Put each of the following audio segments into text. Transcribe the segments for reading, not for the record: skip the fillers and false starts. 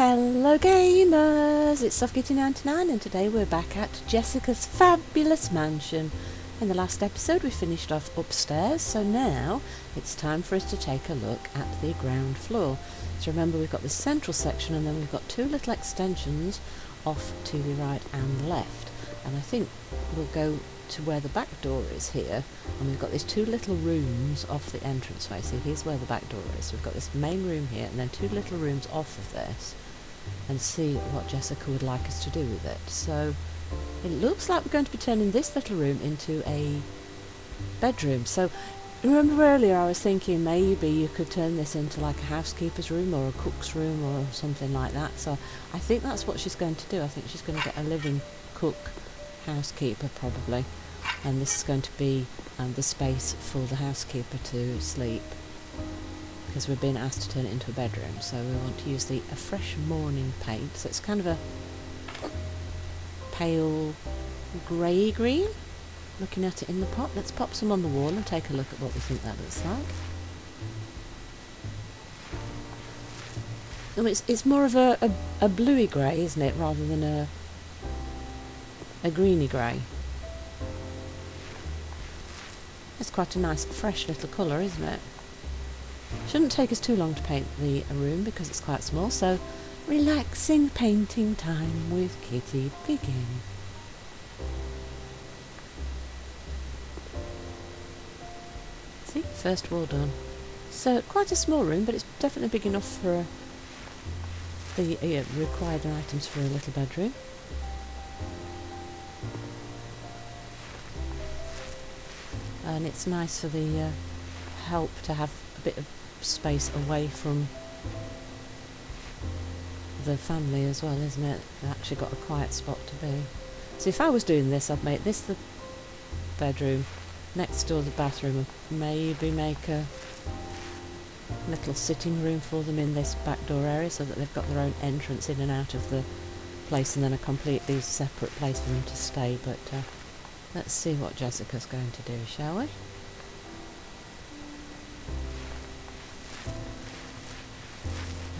Hello gamers, it's SoftKitty99 and today we're back at Jessica's fabulous mansion. In the last episode we finished off upstairs, so now it's time for us to take a look at the ground floor. So remember, we've got this central section and then we've got two little extensions off to the right and left. And I think we'll go to where the back door is here, and we've got these two little rooms off the entranceway. So here's where the back door is. So we've got this main room here and then two little rooms off of this, and see what Jessica would like us to do with it. So it looks like we're going to be turning this little room into a bedroom. So remember earlier I was thinking maybe you could turn this into like a housekeeper's room or a cook's room or something like that. So I think that's what she's going to do. I think she's going to get a living cook, housekeeper probably, and this is going to be the space for the housekeeper to sleep, because we're being asked to turn it into a bedroom. So we want to use the A Fresh Morning paint. So it's kind of a pale grey green. Looking at it in the pot, let's pop some on the wall and take a look at what we think that looks like. Oh, it's more of a bluey grey, isn't it, rather than a greeny grey. It's quite a nice fresh little colour, isn't it? Shouldn't take us too long to paint the room because it's quite small, so relaxing painting time with Kitty begin. See, first wall done. So quite a small room, but it's definitely big enough for the required items for a little bedroom. And it's nice for the help to have a bit of space away from the family as well, isn't it? They've actually got a quiet spot to be. So if I was doing this, I'd make this the bedroom, next door the bathroom, and maybe make a little sitting room for them in this back door area so that they've got their own entrance in and out of the place, and then a completely separate place for them to stay. But let's see what Jessica's going to do, shall we?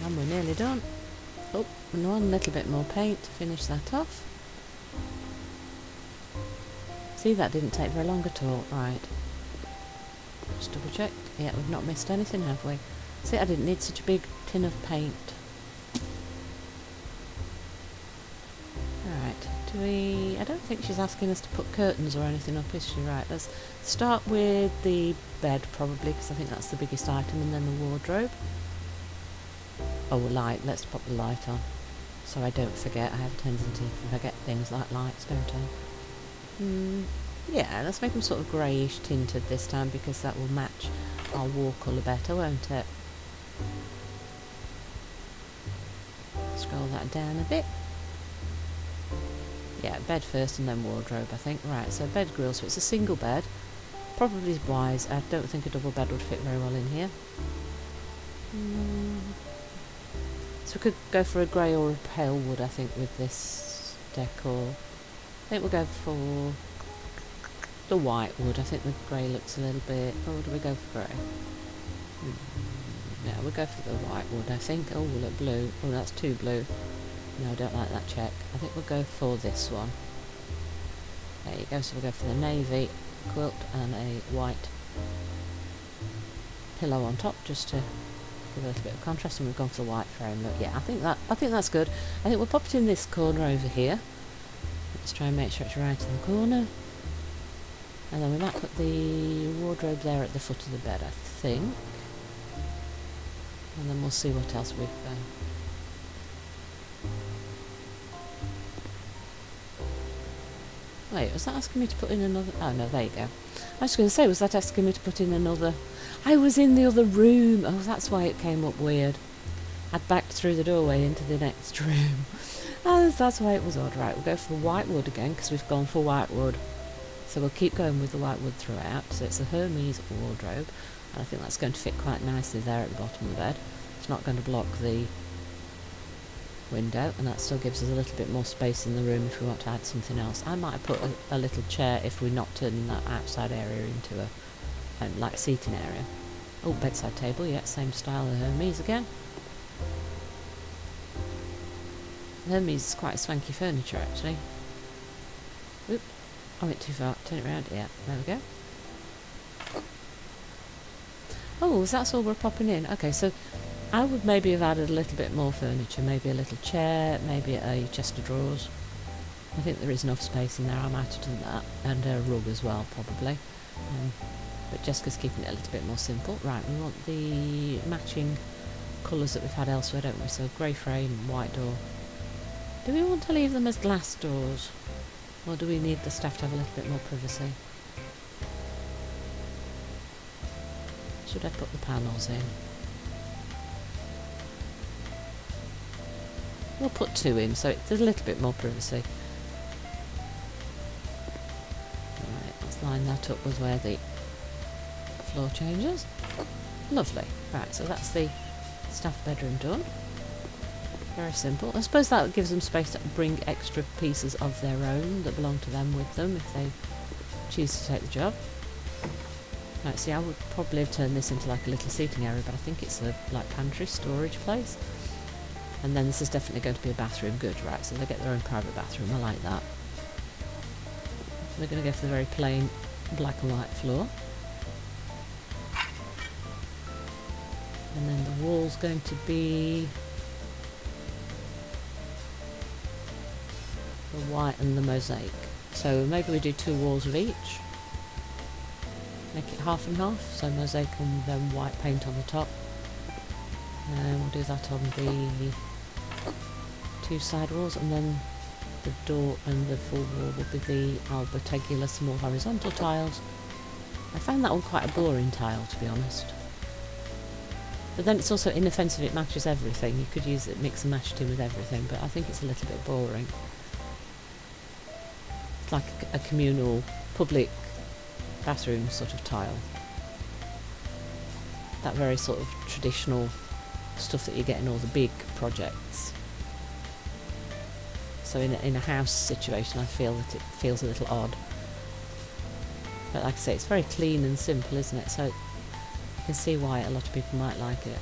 And we're nearly done. Oh, and one little bit more paint to finish that off. See, that didn't take very long at all. Right. Just double check. Yeah, we've not missed anything, have we? See, I didn't need such a big tin of paint. Right. I don't think she's asking us to put curtains or anything up, is she? Right, let's start with the bed probably, because I think that's the biggest item, and then the wardrobe. Oh, light. Let's pop the light on so I don't forget. I have a tendency to forget things like lights, don't I? Yeah, let's make them sort of greyish tinted this time, because that will match our wall colour better, won't it? Scroll that down a bit. Yeah, bed first and then wardrobe, I think. Right, so bed grill, so it's a single bed. Probably wise. I don't think a double bed would fit very well in here. So we could go for a grey or a pale wood, I think, with this decor. I think we'll go for the white wood. I think the grey looks a little bit... Or do we go for grey? No, we'll go for the white wood, I think. Oh, we'll look blue. Oh, that's too blue. No, I don't like that check. I think we'll go for this one. There you go. So we'll go for the navy quilt and a white pillow on top, just to give a little bit of contrast. And we've gone for the white frame look. Yeah, I think that's good. I think we'll pop it in this corner over here. Let's try and make sure it's right in the corner. And then we might put the wardrobe there at the foot of the bed, I think. And then we'll see what else we've Wait, was that asking me to put in another... Oh, no, there you go. I was going to say, was that asking me to put in another... I was in the other room. Oh, that's why it came up weird. I'd backed through the doorway into the next room. Oh, that's why it was odd. Right, we'll go for the white wood again, because we've gone for white wood. So we'll keep going with the white wood throughout. So it's a Hermes wardrobe, and I think that's going to fit quite nicely there at the bottom of the bed. It's not going to block the window, and that still gives us a little bit more space in the room if we want to add something else. I might have put a little chair if we're not turning that outside area into a like seating area. Oh, bedside table, yeah, same style as Hermes again. Hermes is quite swanky furniture actually. Oop, I went too far. Turn it around. Yeah, there we go. Oh, so that's all we're popping in. Okay, so I would maybe have added a little bit more furniture, maybe a little chair, maybe a chest of drawers. I think there is enough space in there. I might have done that, and a rug as well, probably. But Jessica's keeping it a little bit more simple. Right, we want the matching colours that we've had elsewhere, don't we? So grey frame, white door. Do we want to leave them as glass doors, or do we need the staff to have a little bit more privacy? Should I put the panels in? We'll put 2 in, so there's a little bit more privacy. Right, let's line that up with where the floor changes. Lovely. Right, so that's the staff bedroom done. Very simple. I suppose that gives them space to bring extra pieces of their own that belong to them with them if they choose to take the job. Right, see, I would probably have turned this into like a little seating area, but I think it's a like pantry storage place. And then this is definitely going to be a bathroom. Good, right, so they get their own private bathroom. I like that. We're going to go for the very plain black and white floor. And then the wall's going to be the white and the mosaic. So maybe we do 2 walls of each. Make it half and half, so mosaic and then white paint on the top. And we'll do that on the 2 side walls, and then the door and the full wall will be the albertegular small horizontal tiles. I found that one quite a boring tile, to be honest. But then it's also inoffensive, it matches everything. You could use it, mix and match it in with everything, but I think it's a little bit boring. It's like a communal, public bathroom sort of tile. That very sort of traditional stuff that you get in all the big projects. So in a house situation I feel that it feels a little odd. But like I say, it's very clean and simple, isn't it? So you can see why a lot of people might like it.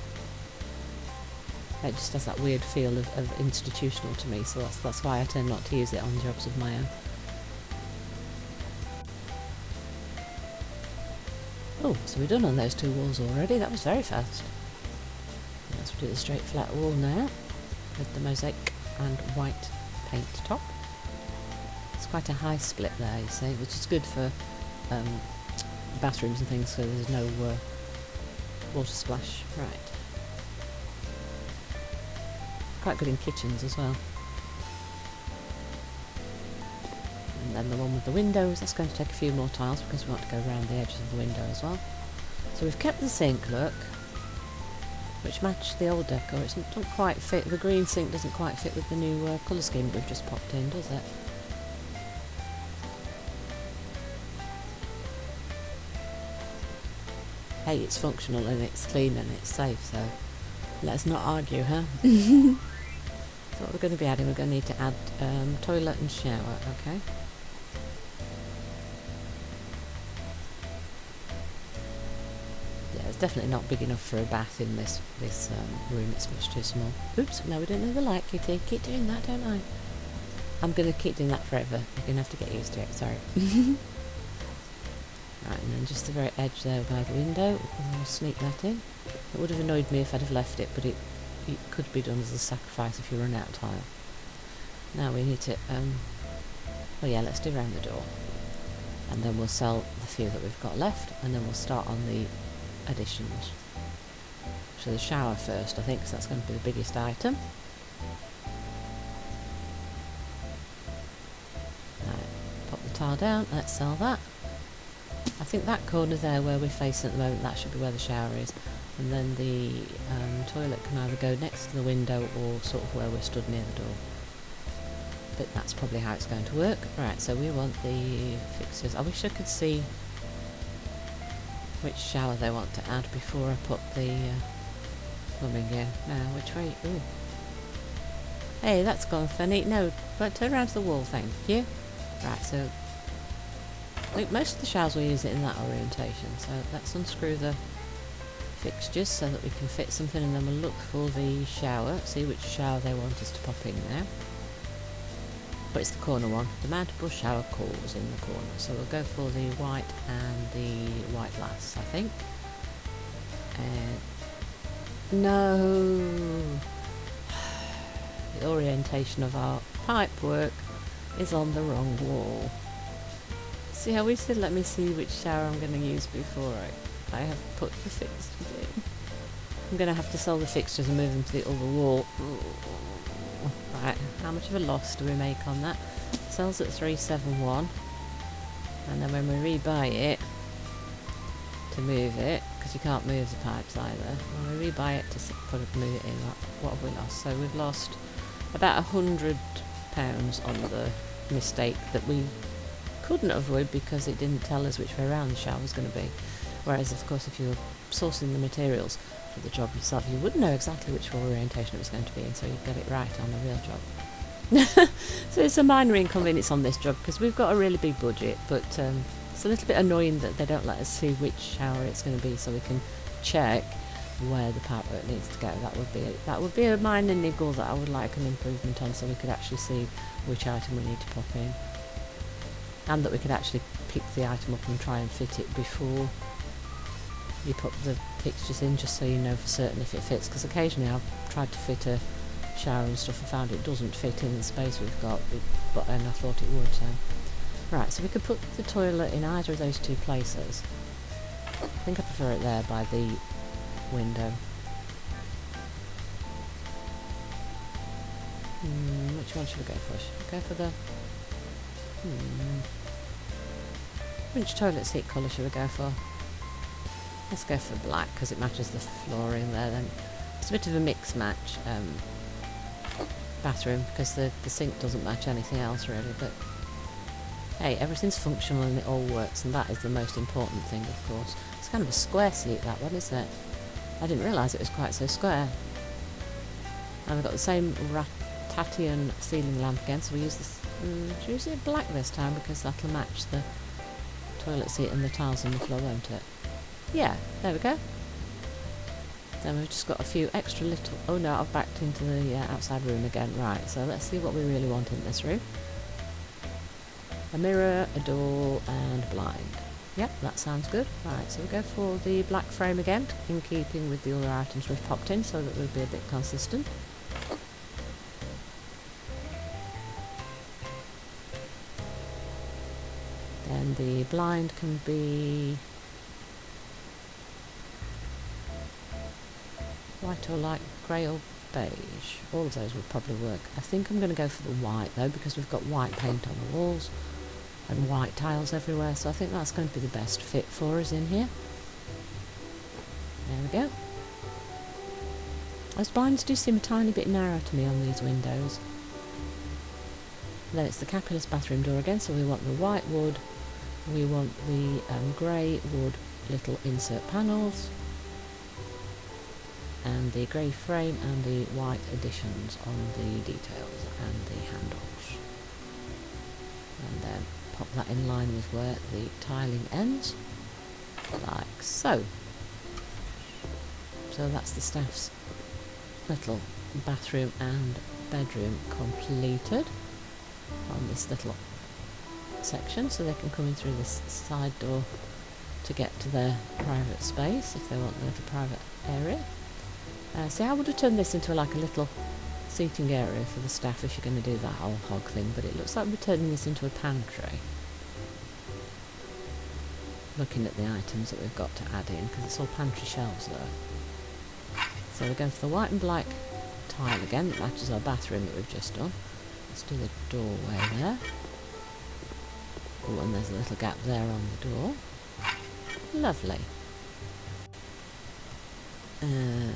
It just has that weird feel of institutional to me, so that's why I tend not to use it on jobs of my own. Oh, so we're done on those 2 walls already. That was very fast. Let's do the straight flat wall now with the mosaic and white paint top. It's quite a high split there, you see, which is good for bathrooms and things, so there's no water splash. Right. Quite good in kitchens as well. And then the one with the windows, that's going to take a few more tiles because we want to go around the edges of the window as well. So we've kept the sink look, which matched the old decor. It doesn't quite fit, the green sink doesn't quite fit with the new colour scheme that we've just popped in, does it? Hey, it's functional and it's clean and it's safe, so let's not argue, huh? So what we're going to be adding, we're going to need to add toilet and shower, okay? Yeah, it's definitely not big enough for a bath in this room, it's much too small. Oops, no, we don't know the light, Kitty. Keep doing that, don't I? I'm going to keep doing that forever. You're going to have to get used to it, sorry. Right, and then just the very edge there by the window, we'll sneak that in. It would have annoyed me if I'd have left it, but it could be done as a sacrifice if you run out of tile. Now we need to, well yeah, let's do around the door. And then we'll sell the few that we've got left, and then we'll start on the additions. So the shower first, I think, because that's going to be the biggest item. Right, pop the tile down, let's sell that. I think that corner there where we're facing at the moment, that should be where the shower is. And then the toilet can either go next to the window or sort of where we're stood near the door. But that's probably how it's going to work. Right, so we want the fixtures. I wish I could see which shower they want to add before I put the plumbing in. Now, which way? Ooh. Hey, that's gone funny. No, but turn around to the wall, thank you. Right, so I think most of the showers will use it in that orientation. So let's unscrew the fixtures so that we can fit something, and then we'll look for the shower, see which shower they want us to pop in now. but it's the corner one. The mountable shower calls in the corner. So we'll go for the white and the white glass, I think. No! The orientation of our pipe work is on the wrong wall. See how we said let me see which shower I'm going to use before I have put the fixtures in. I'm going to have to sell the fixtures and move them to the other wall. Right, how much of a loss do we make on that? Sells at 371, and then when we rebuy it to move it, because you can't move the pipes either, when we rebuy it to move it in, what have we lost? So we've lost about £100 on the mistake that we couldn't avoid because it didn't tell us which way around the shower was going to be. Whereas, of course, if you were sourcing the materials for the job yourself, you would know exactly which orientation it was going to be in, so you'd get it right on the real job. So it's a minor inconvenience on this job because we've got a really big budget, but it's a little bit annoying that they don't let us see which shower it's going to be so we can check where the pipework needs to go. That would be a minor niggle that I would like an improvement on, so we could actually see which item we need to pop in, and that we could actually pick the item up and try and fit it before you put the fixtures in, just so you know for certain if it fits, because occasionally I've tried to fit a shower and stuff and found it doesn't fit in the space we've got, and I thought it would. So right, so we could put the toilet in either of those two places. I think I prefer it there by the window. Which one should we go for? Should we go for the which toilet seat colour should we go for? Let's go for black because it matches the flooring there. Then it's a bit of a mix match bathroom because the sink doesn't match anything else really, but hey, everything's functional and it all works, and that is the most important thing, of course. It's kind of a square seat, that one, isn't it? I didn't realise it was quite so square. And we've got the same Ratatian ceiling lamp again, so we use this. Should we use it black this time because that'll match the toilet seat and the tiles on the floor, won't it? Yeah, there we go. Then we've just got a few extra little... Oh no, I've backed into the outside room again. Right, so let's see what we really want in this room. A mirror, a door, and a blind. Yep, that sounds good. Right, so we go for the black frame again, in keeping with the other items we've popped in, so that we'll be a bit consistent. Then the blind can be white or light grey or beige. All of those would probably work. I think I'm going to go for the white though, because we've got white paint on the walls and white tiles everywhere, so I think that's going to be the best fit for us in here. There we go. Those blinds do seem a tiny bit narrow to me on these windows. Then it's the capillus bathroom door again, so we want the white wood, we want the grey wood little insert panels, and the grey frame and the white additions on the details and the handles. And then pop that in line with where the tiling ends, like so. So that's the staff's little bathroom and bedroom completed on this little section, so they can come in through this side door to get to their private space if they want a little private area. See, I would have turned this into like a little seating area for the staff if you're going to do that whole hog thing, but it looks like we're turning this into a pantry. Looking at the items that we've got to add in, because it's all pantry shelves there. So we're going for the white and black tile again, that matches our bathroom that we've just done. Let's do the doorway there. Oh, and there's a little gap there on the door. Lovely. And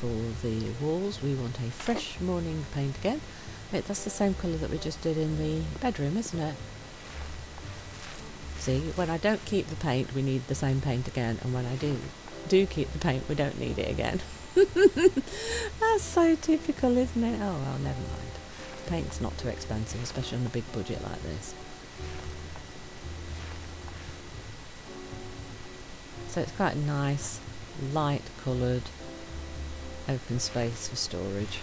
for the walls we want a fresh morning paint again. Wait, that's the same colour that we just did in the bedroom, isn't it? See, when I don't keep the paint we need the same paint again, and when I do keep the paint we don't need it again. That's so typical, isn't it? Oh well, never mind. Paint's not too expensive, especially on a big budget like this. So it's quite nice, light coloured, open space for storage.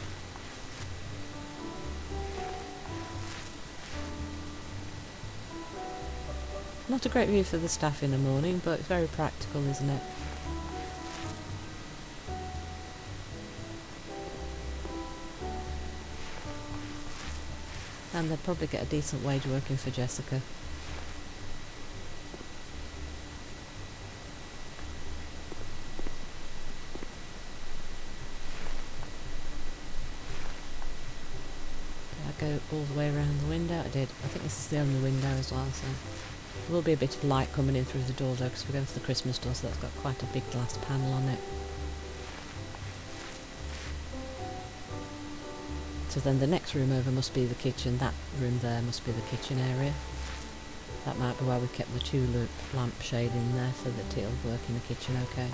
Not a great view for the staff in the morning, but it's very practical, isn't it? And they'd probably get a decent wage working for Jessica. Did I go all the way around the window? I did. I think this is the only window as well, so there will be a bit of light coming in through the door though, because we're going for the Christmas door, so that's got quite a big glass panel on it. So then the next room over must be the kitchen. That room there must be the kitchen area. That might be why we kept the tulip lampshade in there, so that it'll work in the kitchen okay.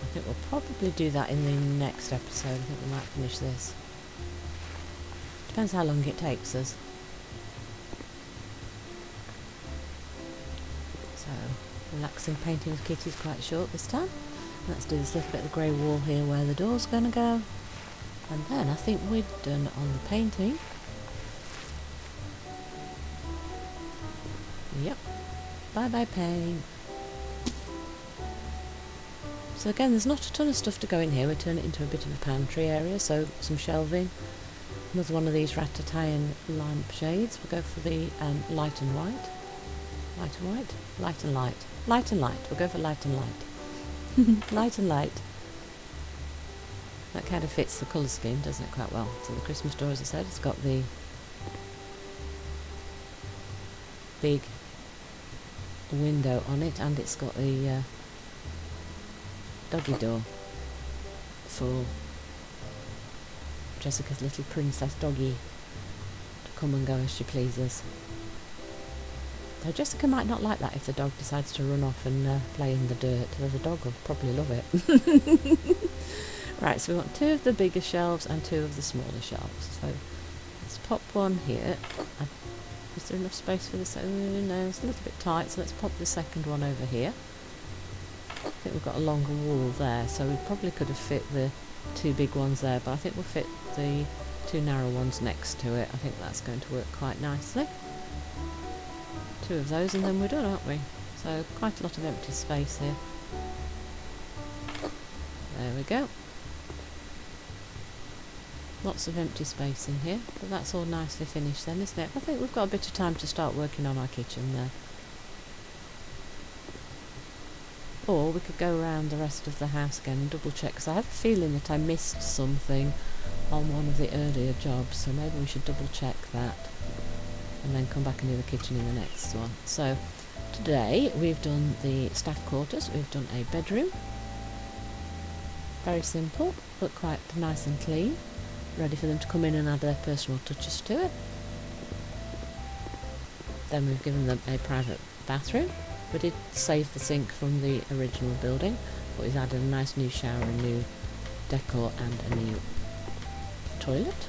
I think we'll probably do that in the next episode. I think we might finish this. Depends how long it takes us. So, relaxing painting with Kitty's quite short this time. Let's do this little bit of the grey wall here where the door's going to go. And then I think we're done on the painting. Yep. Bye bye paint. So again, there's not a ton of stuff to go in here. We turn it into a bit of a pantry area, so some shelving. Another one of these Ratatayan lamp shades. We'll go for the light and white. Light and white? Light and light. Light and light. We'll go for light and light. Light and light. That kind of fits the colour scheme, doesn't it, quite well. So the Christmas door, as I said, it's got the big window on it, and it's got the doggy door for Jessica's little princess doggy to come and go as she pleases. Though Jessica might not like that if the dog decides to run off and play in the dirt, though the dog will probably love it. Right, so we want 2 of the bigger shelves and 2 of the smaller shelves. So let's pop one here. Is there enough space for this? Oh, no, it's a little bit tight, so let's pop the second one over here. I think we've got a longer wall there, so we probably could have fit the 2 big ones there, but I think we'll fit the 2 narrow ones next to it. I think that's going to work quite nicely. 2 of those and then we're done, aren't we? So quite a lot of empty space here. There we go. Lots of empty space in here, but that's all nicely finished then, isn't it? I think we've got a bit of time to start working on our kitchen there. Or we could go around the rest of the house again and double check, because I have a feeling that I missed something on one of the earlier jobs, so maybe we should double check that and then come back and do the kitchen in the next one. So today we've done the staff quarters, we've done a bedroom. Very simple, but quite nice and clean. Ready for them to come in and add their personal touches to it. Then we've given them a private bathroom. We did save the sink from the original building, but we've added a nice new shower, a new decor and a new toilet.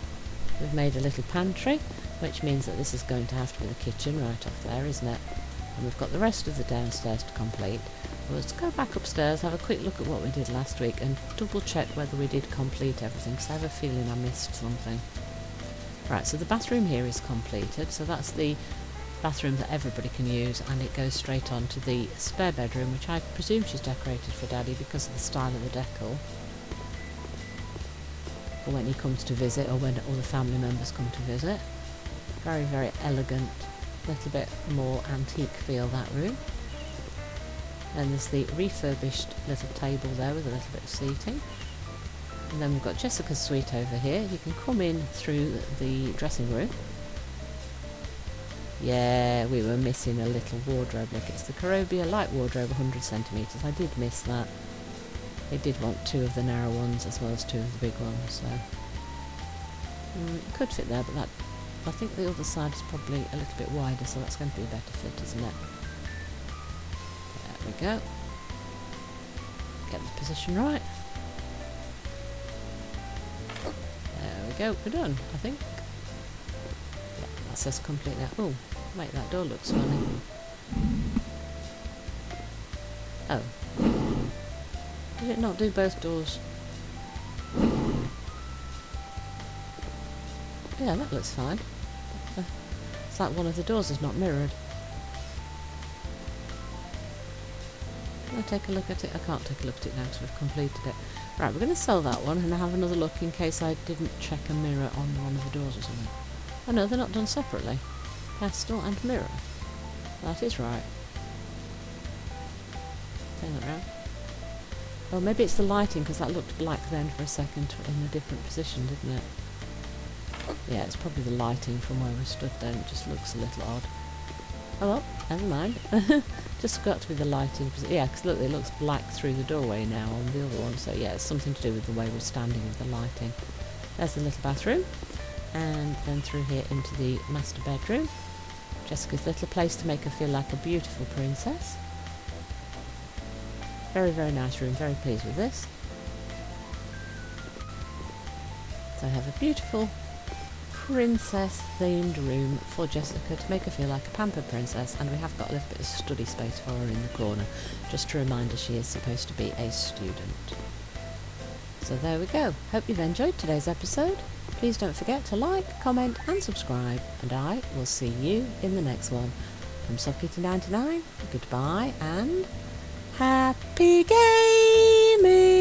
We've made a little pantry, which means that this is going to have to be the kitchen right off there, isn't it? And we've got the rest of the downstairs to complete. Let's go back upstairs, have a quick look at what we did last week and double check whether we did complete everything, because I have a feeling I missed something. Right, so the bathroom here is completed, so that's the bathroom that everybody can use, and it goes straight on to the spare bedroom, which I presume she's decorated for Daddy because of the style of the decor. For when he comes to visit, or when all the family members come to visit. Very, very elegant, little bit more antique feel, that room. Then there's the refurbished little table there with a little bit of seating. And then we've got Jessica's suite over here. You can come in through the dressing room. Yeah, we were missing a little wardrobe. Look, it's the Corobia light wardrobe, 100 centimetres. I did miss that. They did want 2 of the narrow ones as well as 2 of the big ones, so it could fit there, but that, I think the other side is probably a little bit wider, so that's going to be a better fit, isn't it? There we go. Get the position right. There we go, we're done, I think. Yeah, that says complete now. Oh, make that door looks funny. Oh. Did it not do both doors? Yeah, that looks fine. It's like one of the doors is not mirrored. Can I take a look at it? I can't take a look at it now because we've completed it. Right, we're going to sell that one and have another look in case I didn't check a mirror on one of the doors or something. Oh no, they're not done separately. Pestle and mirror. That is right. Turn that round. Oh, maybe it's the lighting because that looked black then for a second in a different position, didn't it? Yeah, it's probably the lighting from where we stood then. It just looks a little odd. Oh well, never mind. Just got to be the lighting. Yeah, because look, it looks black through the doorway now on the other one. So yeah, it's something to do with the way we're standing with the lighting. There's the little bathroom. And then through here into the master bedroom. Jessica's little place to make her feel like a beautiful princess. Very, very nice room. Very pleased with this. So I have a beautiful princess themed room for Jessica to make her feel like a pampered princess, and we have got a little bit of study space for her in the corner, just to remind her she is supposed to be a student. So there we go. Hope you've enjoyed today's episode. Please don't forget to like, comment and subscribe, and I will see you in the next one. From SoftKitty99, goodbye and happy gaming!